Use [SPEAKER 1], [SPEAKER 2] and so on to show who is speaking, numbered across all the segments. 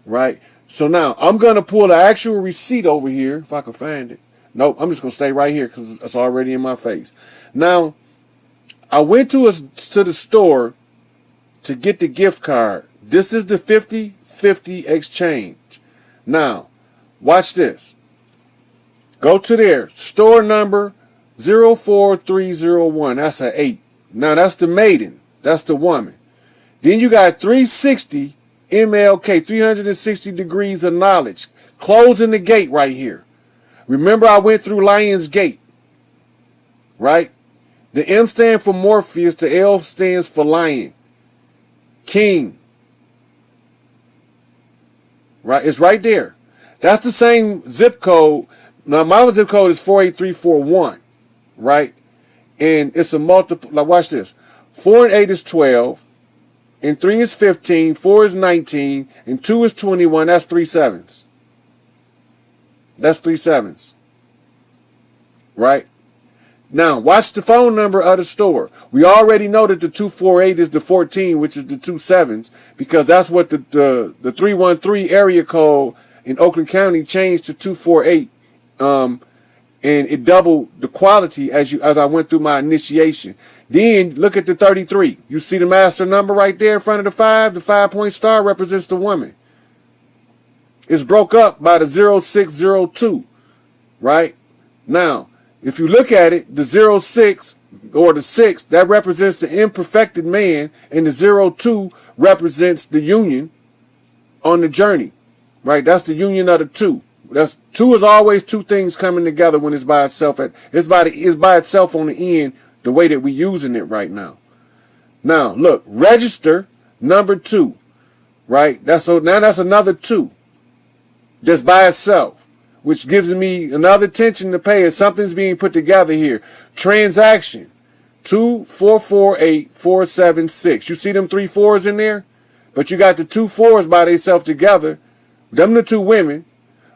[SPEAKER 1] right? So now I'm going to pull the actual receipt over here if I can find it. Nope, I'm just going to stay right here because it's already in my face. Now, I went to the store to get the gift card. This is the 50/50 exchange. Now, watch this. Go to there. Store number 04301. That's an 8. Now, that's the maiden. That's the woman. Then you got 360 MLK, 360 degrees of knowledge. Closing the gate right here. Remember I went through Lion's Gate, right? The M stands for Morpheus. The L stands for Lion. King. Right? It's right there. That's the same zip code. Now, my zip code is 48341, right? And it's a multiple. Like, watch this. 4 and 8 is 12. And 3 is 15. 4 is 19. And 2 is 21. That's 3 sevens. That's 3 sevens. Right? Now, watch the phone number of the store. We already know that the 248 is the 14, which is the 2 sevens, because that's what the 313 area code in Oakland County changed to 248. And it doubled the quality as I went through my initiation. Then look at the 33. You see the master number right there in front of the 5? The 5-point star represents the woman. It's broke up by the 0602, right? Now, if you look at it, the 06 or the 6, that represents the imperfected man, and the 02 represents the union on the journey, right? That's the union of the 2. That's 2 is always 2 things coming together when it's by itself. It's by itself on the end, the way that we're using it right now. Now, look, register number 2, right? Now that's another 2 just by itself, which gives me another attention to pay as something's being put together here. Transaction 2448476. You see them 3 4s in there? But you got the 2 4s by themselves together. Them the 2 women.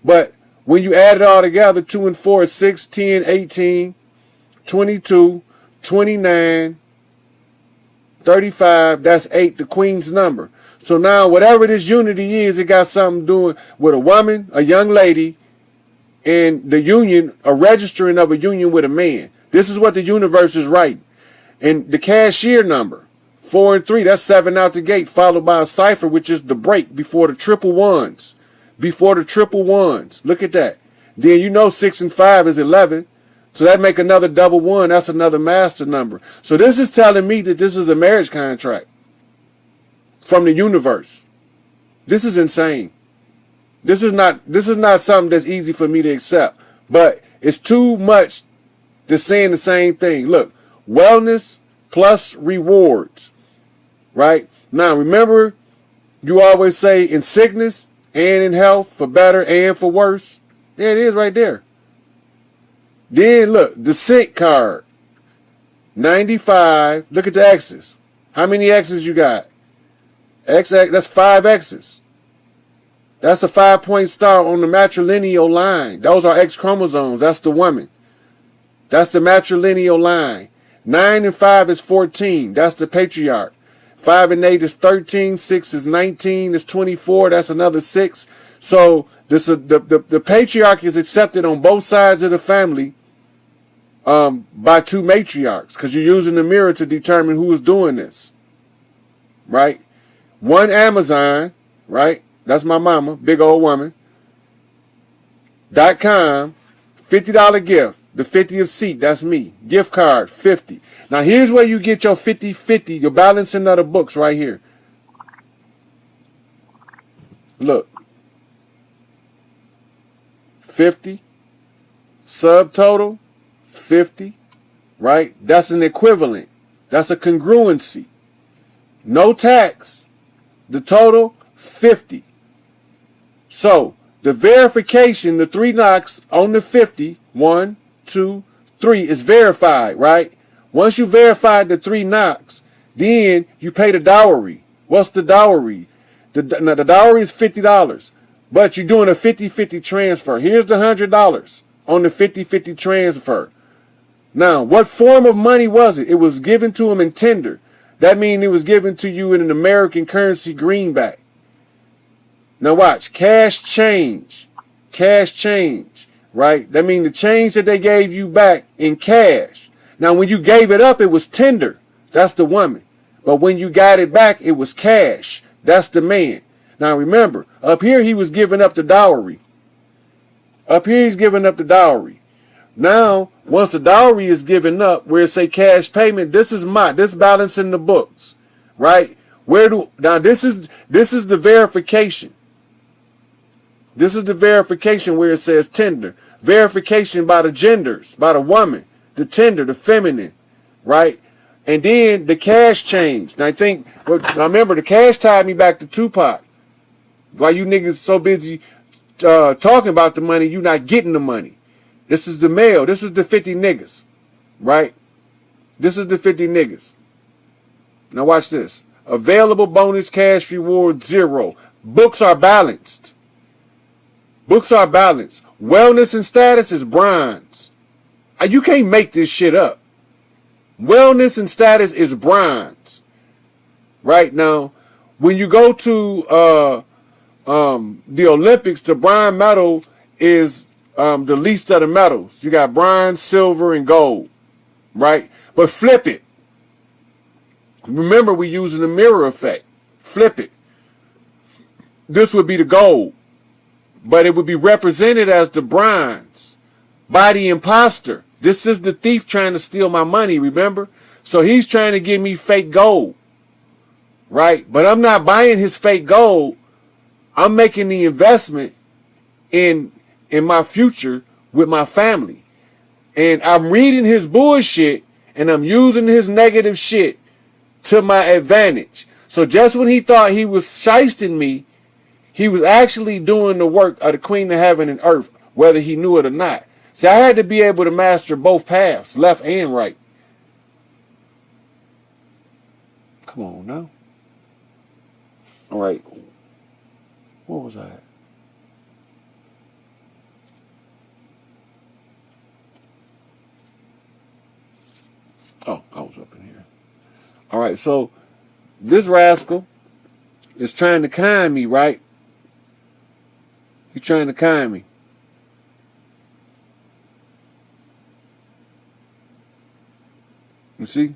[SPEAKER 1] But when you add it all together, 2 and 4 is 6, 10, 18, 22, 29, 35. That's 8, the queen's number. So now whatever this unity is, it got something doing with a woman, a young lady, and the union, a registering of a union with a man. This is what the universe is writing. And the cashier number, 4 and 3, that's 7 out the gate, followed by a cipher, which is the break before the triple ones. Before the triple ones. Look at that. Then you know 6 and 5 is 11. So that make another double 1. That's another master number. So this is telling me that this is a marriage contract from the universe. This is insane. This is not something that's easy for me to accept. But it's too much to saying the same thing. Look, wellness plus rewards. Right? Now remember, you always say in sickness and in health, for better and for worse. There it is right there. Then look, the sync card. 95. Look at the X's. How many X's you got? X, that's 5 X's. That's a 5-point star on the matrilineal line. Those are X chromosomes. That's the woman. That's the matrilineal line. 9 and 5 is 14. That's the patriarch. 5 and 8 is 13. 6 is 19. Is 24. That's another 6. So this the patriarch is accepted on both sides of the family by 2 matriarchs, because you're using the mirror to determine who is doing this. Right? 1 Amazon, right? That's my mama, big old woman. .com, $50 gift. The 50th seat, that's me. Gift card, 50. Now here's where you get your 50-50, your balancing of the books right here. Look. 50. Subtotal, 50. Right? That's an equivalent. That's a congruency. No tax. The total, 50. So, the verification, the 3 knocks on the 50, 1, 2, 3, is verified, right? Once you verified the 3 knocks, then you pay the dowry. What's the dowry? The dowry is $50, but you're doing a 50-50 transfer. Here's the $100 on the 50-50 transfer. Now, what form of money was it? It was given to him in tender. That means it was given to you in an American currency greenback. Now watch, cash change. Cash change, right? That means the change that they gave you back in cash. Now when you gave it up, it was tender. That's the woman. But when you got it back, it was cash. That's the man. Now remember, up here he was giving up the dowry. Up here he's giving up the dowry. Now, once the dowry is given up, where it say cash payment, this balance in the books, right? Now this is the verification. This is the verification where it says tender. Verification by the genders, by the woman, the tender, the feminine, right? And then the cash change. Now I remember the cash tied me back to Tupac. Why you niggas so busy talking about the money, you not getting the money. This is the male. This is the 50 niggas, right? This is the 50 niggas. Now watch this. Available bonus cash reward 0. Books are balanced. Books are balanced. Wellness and status is bronze. You can't make this shit up. Wellness and status is bronze. Right now, when you go to the Olympics, the bronze medal is the least of the medals. You got bronze, silver, and gold, right? But flip it. Remember, we're using the mirror effect. Flip it. This would be the gold, but it would be represented as the bronze by the imposter. This is the thief trying to steal my money, remember? So he's trying to give me fake gold, right? But I'm not buying his fake gold. I'm making the investment in my future with my family. And I'm reading his bullshit and I'm using his negative shit to my advantage. So just when he thought he was shysting me, he was actually doing the work of the Queen of Heaven and Earth, whether he knew it or not. See, I had to be able to master both paths, left and right. Come on now. All right. What was I at? Oh, I was up in here. All right, so this rascal is trying to con me, right? He's trying to con me. You see?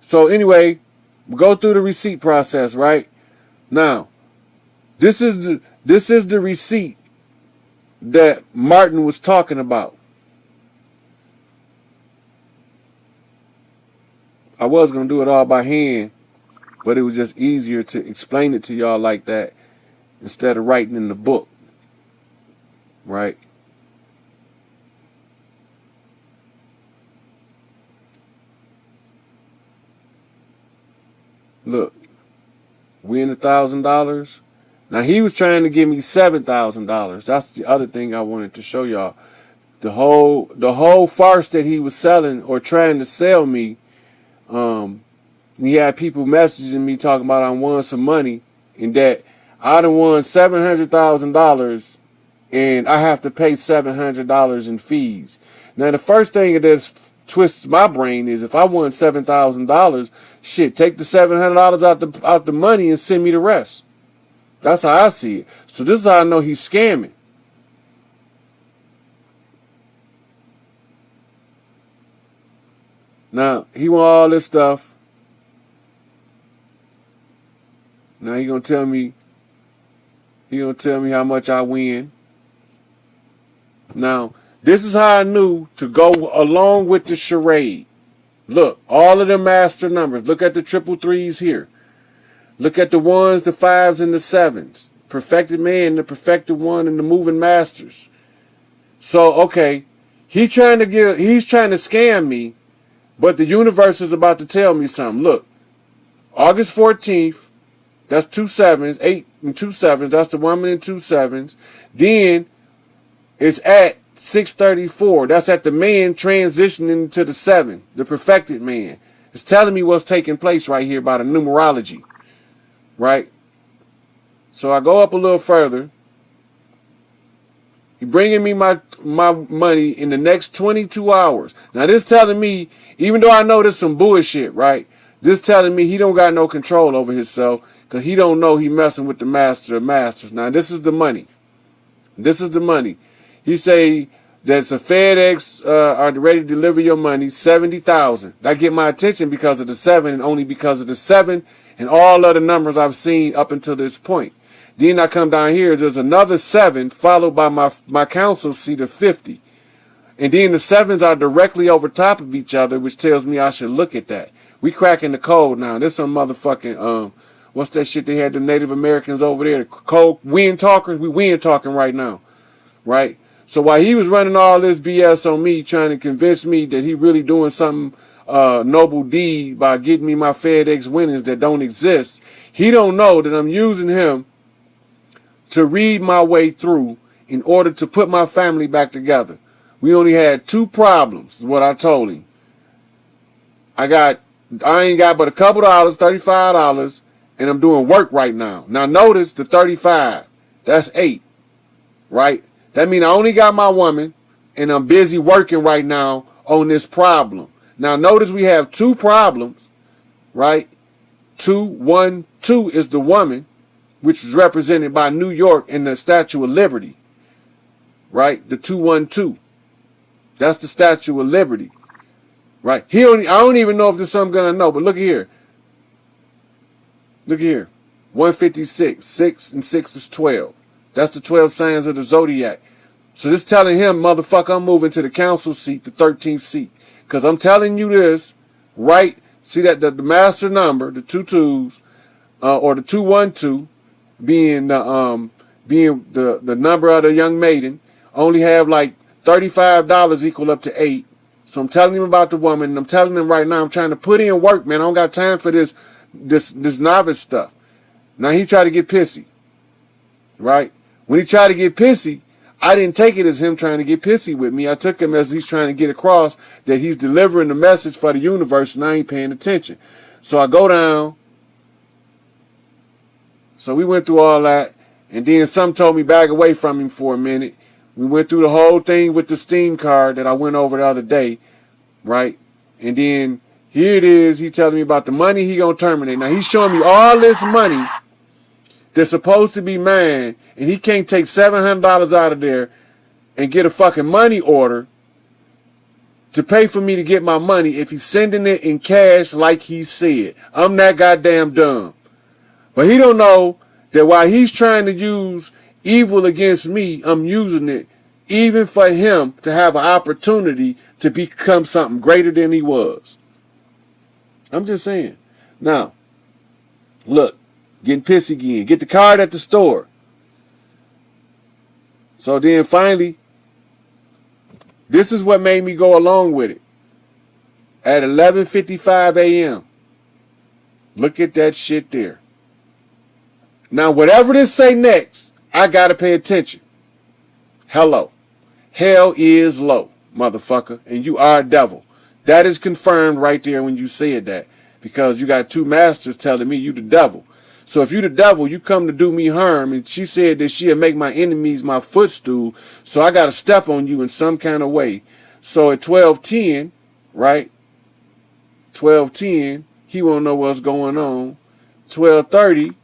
[SPEAKER 1] So anyway, we go through the receipt process, right? Now, this is the receipt that Martin was talking about. I was going to do it all by hand, but it was just easier to explain it to y'all like that instead of writing in the book, right? Look, we in $1,000. Now he was trying to give me $7,000. That's the other thing I wanted to show y'all. The whole farce that he was selling or trying to sell me. He had people messaging me talking about I won some money and that I done won $700,000 and I have to pay $700 in fees. Now the first thing that twists my brain is if I won $7,000, shit, take the $700 out the money and send me the rest. That's how I see it. So this is how I know he's scamming. Now, he want all this stuff. Now he gonna tell me how much I win. Now, this is how I knew to go along with the charade. Look, all of the master numbers. Look at the 333s here. Look at the 1s, the 5s, and the 7s. Perfected man, the perfected one, and the moving masters. So, okay, he's trying to scam me, but the universe is about to tell me something. Look, August 14th, that's 2 7s, 8 and 2 7s. That's the woman and 2 7s. Then it's at 6:34. That's at the man transitioning to the 7, the perfected man. It's telling me what's taking place right here by the numerology. Right? So I go up a little further. He bringing me my money in the next 22 hours. Now this telling me, even though I know there's some bullshit, right? This telling me he don't got no control over himself because he don't know he messing with the master of masters. Now, this is the money. This is the money. He say that's a FedEx are ready to deliver your money, 70,000. That get my attention because of the 7 and only because of the 7 and all other numbers I've seen up until this point. Then I come down here, there's another 7 followed by my council seat of 50. And then the 7s are directly over top of each other, which tells me I should look at that. We cracking the code now. There's some motherfucking, what's that shit they had the Native Americans over there? Code, wind talkers? We wind talking right now, right? So while he was running all this BS on me, trying to convince me that he really doing something noble deed by getting me my FedEx winnings that don't exist, he don't know that I'm using him to read my way through in order to put my family back together. We only had 2 problems, is what I told him. I ain't got but a couple dollars, $35, and I'm doing work right now. Now notice the 35, that's 8, right? That means I only got my woman, and I'm busy working right now on this problem. Now notice we have 2 problems, right? 212 is the woman, which is represented by New York in the Statue of Liberty, right? The 212. That's the Statue of Liberty, right? I don't even know if this some gonna know, but look here. Look here. 156. 6 and 6 is 12. That's the 12 signs of the zodiac. So this telling him, motherfucker, I'm moving to the council seat, the 13th seat. Because I'm telling you this, right? See that the master number, the 2 2s, or the 212, being the number of the young maiden, only have like $35 equal up to 8. So I'm telling him about the woman, and I'm telling him right now, I'm trying to put in work, man. I don't got time for this novice stuff. Now he tried to get pissy, right? When he tried to get pissy, I didn't take it as him trying to get pissy with me. I took him as he's trying to get across that he's delivering the message for the universe, and I ain't paying attention. So I go down. So we went through all that, and then some told me back away from him for a minute. We went through the whole thing with the Steam card that I went over the other day, right? And then here it is. He telling me about the money he gonna terminate. Now he's showing me all this money that's supposed to be mine, and he can't take $700 out of there and get a fucking money order to pay for me to get my money if he's sending it in cash like he said. I'm that goddamn dumb. But he don't know that while he's trying to use evil against me, I'm using it even for him to have an opportunity to become something greater than he was. I'm just saying. Now, look, getting pissy again. Get the card at the store. So then finally, this is what made me go along with it. At 11:55 a.m. Look at that shit there. Now, whatever this say next, I gotta pay attention. Hello. Hell is low, motherfucker, and you are a devil. That is confirmed right there when you said that, because you got 2 masters telling me you the devil. So if you the devil, you come to do me harm, and she said that she'll make my enemies my footstool, so I gotta step on you in some kind of way. So at 12:10, right? 12:10, he won't know what's going on. 12:30,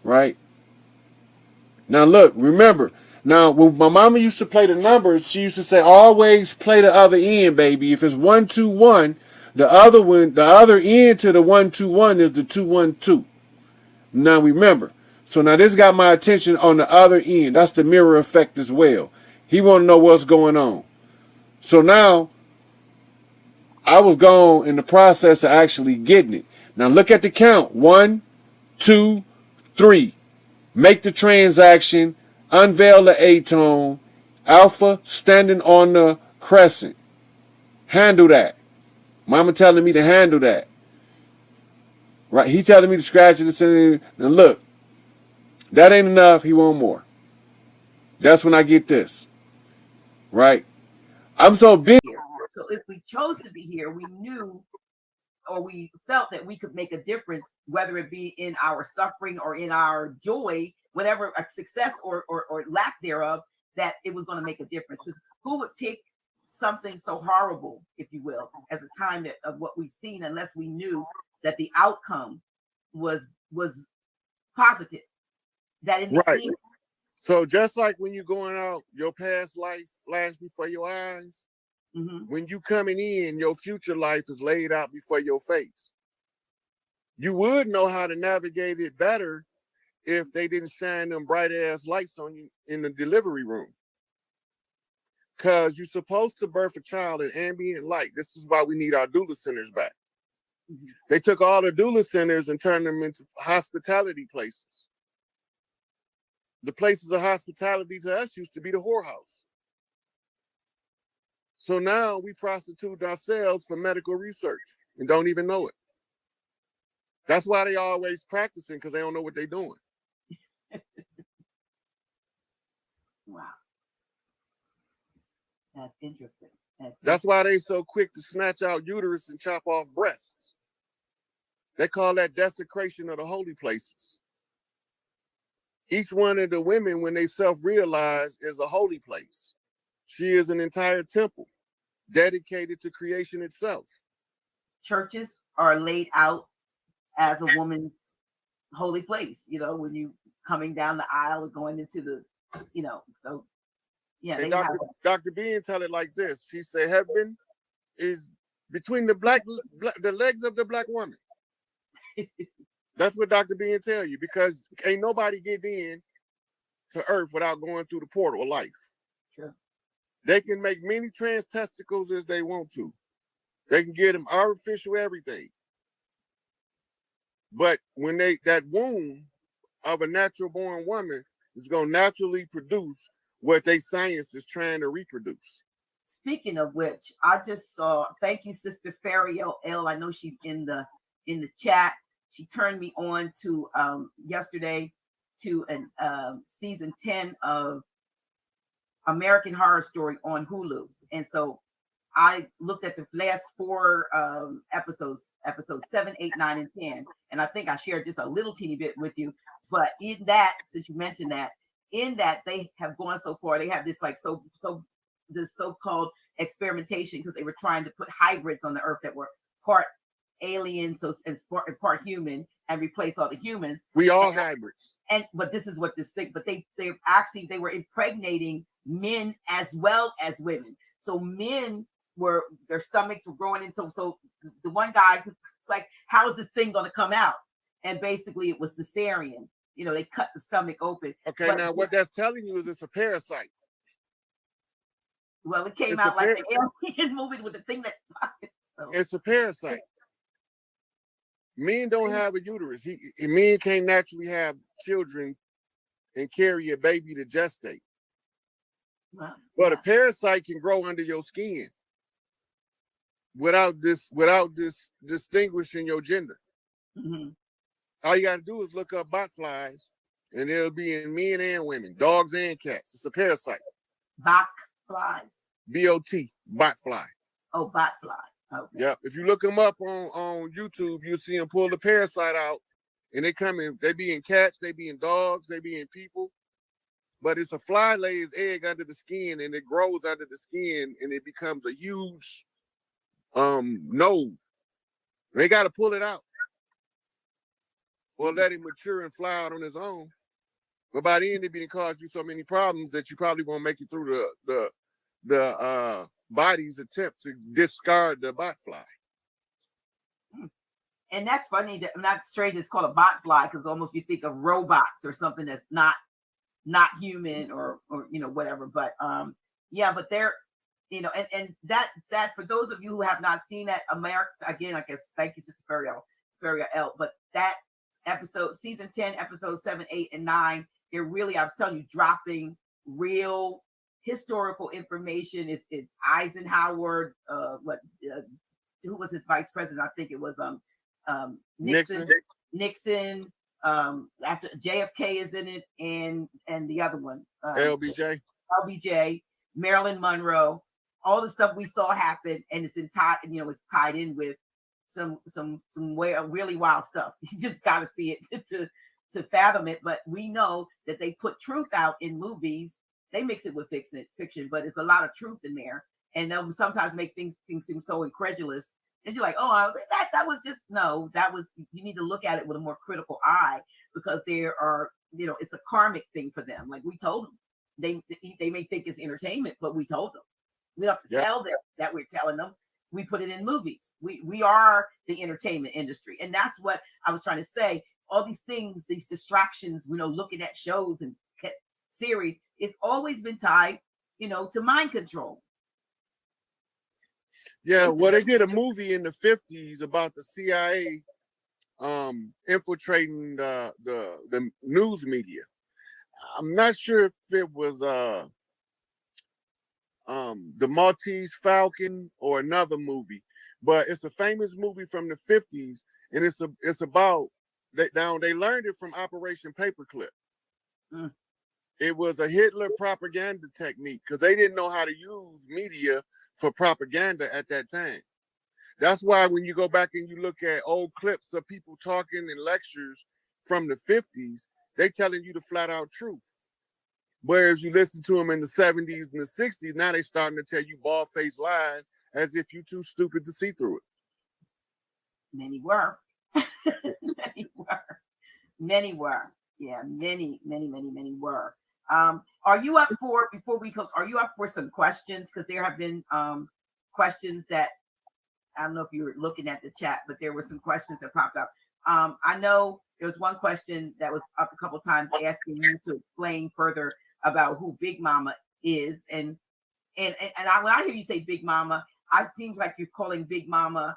[SPEAKER 1] right? Now look, remember, now when my mama used to play the numbers, she used to say, always play the other end, baby. If it's 121, the other end to the 121 is the 212. Now remember. So now this got my attention on the other end. That's the mirror effect as well. He want to know what's going on. So now I was gone in the process of actually getting it. Now look at the count. 1, 2, 3. Make the transaction. Unveil the A-tone. Alpha standing on the crescent. Handle that. Mama telling me to handle that. Right? He telling me to scratch it and send it. Now look. That ain't enough. He want more. That's when I get this. Right? I'm so big.
[SPEAKER 2] So if we chose to be here, we knew or we felt that we could make a difference, whether it be in our suffering or in our joy, whatever success or lack thereof, that it was going to make a difference. Because who would pick something so horrible, if you will, as a time of what we've seen, unless we knew that the outcome was was positive. That in the
[SPEAKER 1] Right.
[SPEAKER 2] end,
[SPEAKER 1] So just like when you're going out, your past life flashed before your eyes. When you coming in, your future life is laid out before your face. You would know how to navigate it better if they didn't shine them bright ass lights on you in the delivery room. Because you're supposed to birth a child in ambient light. This is why we need our doula centers back. They took all the doula centers and turned them into hospitality places. The places of hospitality to us used to be the whorehouse. So now we prostitute ourselves for medical research and don't even know it. That's why they always practicing, because they don't know what they're doing.
[SPEAKER 2] wow, that's interesting.
[SPEAKER 1] That's why they so quick to snatch out uterus and chop off breasts. They call that desecration of the holy places. Each one of the women, when they self-realize, is a holy place. She is an entire temple dedicated to creation itself.
[SPEAKER 2] Churches are laid out as a woman's holy place, you know, when you coming down the aisle or going into the, you know, so yeah.
[SPEAKER 1] And Dr. Bean tell it like this. She said, heaven is between the legs of the black woman. That's what Dr. Bean tell you, because ain't nobody get in to earth without going through the portal of life.
[SPEAKER 2] Sure.
[SPEAKER 1] They can make many trans testicles as they want to. They can get them artificial everything. But when that womb of a natural born woman is going to naturally produce what they science is trying to reproduce.
[SPEAKER 2] Speaking of which, I just saw, thank you, Sister Fariel L. I know she's in the chat. She turned me on to yesterday to an season 10 of American Horror Story on Hulu. And so I looked at the last 4 episodes 7, 8, 9, and 10. And I think I shared just a little teeny bit with you. But in that, since you mentioned that, in that they have gone so far, they have this like this so-called experimentation, because they were trying to put hybrids on the earth that were part alien and part human and replace all the humans.
[SPEAKER 1] We all hybrids.
[SPEAKER 2] But this is what this thing, but they were impregnating men as well as women. So men their stomachs were growing in. So the one guy like, how is this thing going to come out? And basically it was cesarean. You know, they cut the stomach open.
[SPEAKER 1] Okay, now what that's telling you is it's a parasite.
[SPEAKER 2] Well, it came out like the alien movie with the thing that. So.
[SPEAKER 1] It's a parasite. Men don't have a uterus. Men can't naturally have children and carry a baby to gestate.
[SPEAKER 2] Well,
[SPEAKER 1] but a parasite can grow under your skin without distinguishing your gender. All you got to do is look up bot flies, and it'll be in men and women, dogs and cats. It's a parasite.
[SPEAKER 2] Bot flies.
[SPEAKER 1] B-O-T, bot fly.
[SPEAKER 2] Oh, bot fly. Okay.
[SPEAKER 1] Yep. If you look them up on YouTube, you'll see them pull the parasite out, and they be in cats, they be in dogs, they be in people. But it's a fly lays egg under the skin, and it grows under the skin, and it becomes a huge node. They got to pull it out or let it mature and fly out on its own. But by the end, it be cause you so many problems that you probably won't make it through the body's attempt to discard the bot fly.
[SPEAKER 2] And that's funny. That not strange. It's called a bot fly because almost you think of robots or something that's not human or you know whatever. But yeah, but they're and that for those of you who have not seen that, America again, I guess thank you, Sister Feria L. But that episode, season 10, episodes 7, 8, and 9, they're really, I was telling you, dropping real historical information. It's Eisenhower, who was his vice president? I think it was Nixon. After JFK is in it, and the other one, LBJ, Marilyn Monroe, all the stuff we saw happen, and it's tied in with some really wild stuff. You just got to see it to fathom it. But we know that they put truth out in movies. They mix it with fiction, but it's a lot of truth in there, and they'll sometimes make things seem so incredulous And you're like, oh, that was just, no, that was, you need to look at it with a more critical eye, because there are, you know, it's a karmic thing for them. Like we told them, they may think it's entertainment, but we told them. We don't have to tell them that we're telling them. We put it in movies. We are the entertainment industry. And that's what I was trying to say. All these things, these distractions, you know, looking at shows and series, it's always been tied, you know, to mind control.
[SPEAKER 3] Yeah, well, they did a movie in the 50s about the CIA infiltrating the news media. I'm not sure if it was the Maltese Falcon or another movie, but it's a famous movie from the 50s, and it's about they learned it from Operation Paperclip. It was a Hitler propaganda technique because they didn't know how to use media for propaganda at that time. That's why when you go back and you look at old clips of people talking in lectures from the 50s, they telling you the flat out truth. Whereas you listen to them in the 70s and the 60s, now they starting to tell you bald-faced lies as if you're too stupid to see through it.
[SPEAKER 2] Many were. Many were. Many were. Yeah, many were. Are you up for, before we close, are you up for some questions? Because there have been questions that, I don't know if you were looking at the chat, but there were some questions that popped up. I know there was one question that was up a couple times asking you to explain further about who Big Mama is. And when I hear you say Big Mama, it seems like you're calling Big Mama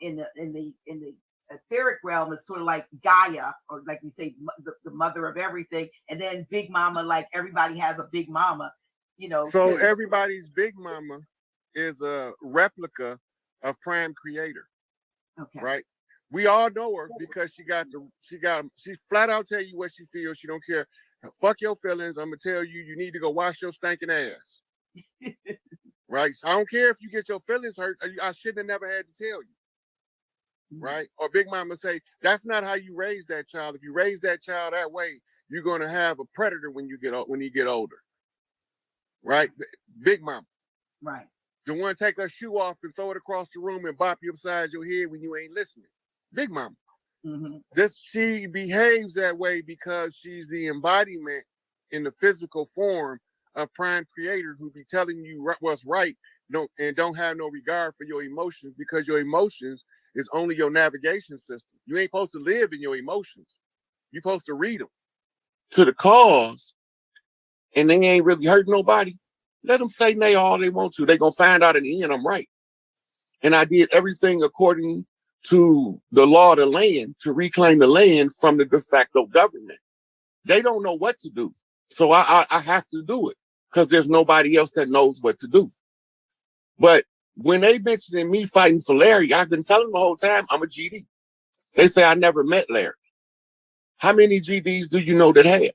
[SPEAKER 2] in the etheric realm is sort of like Gaia, or like you say, the mother of everything, and then Big Mama, like everybody has a Big Mama, you know.
[SPEAKER 3] So everybody's Big Mama is a replica of Prime Creator.
[SPEAKER 2] Okay.
[SPEAKER 3] Right? We all know her because she flat out tell you what she feels. She don't care. Fuck your feelings. I'm gonna tell you, you need to go wash your stinking ass. Right? So I don't care if you get your feelings hurt. I shouldn't have never had to tell you. Right? Or Big Mama say, that's not how you raise that child. If you raise that child that way, you're gonna have a predator when you get older. Right? Big Mama.
[SPEAKER 2] Right.
[SPEAKER 3] The one take her shoe off and throw it across the room and bop you upside your head when you ain't listening. Big Mama. She behaves that way because she's the embodiment in the physical form of Prime Creator, who be telling you what's right, and don't have no regard for your emotions, because your emotions is only your navigation system. You ain't supposed to live in your emotions. You're supposed to read them to the cause, and they ain't really hurt nobody. Let them say nay all they want to. They gonna find out in the end I'm right. And I did everything according to the law of the land to reclaim the land from the de facto government. They don't know what to do. So I have to do it because there's nobody else that knows what to do. But when they mentioned me fighting for Larry, I've been telling them the whole time I'm a GD. They say I never met Larry. How many GDs do you know that have?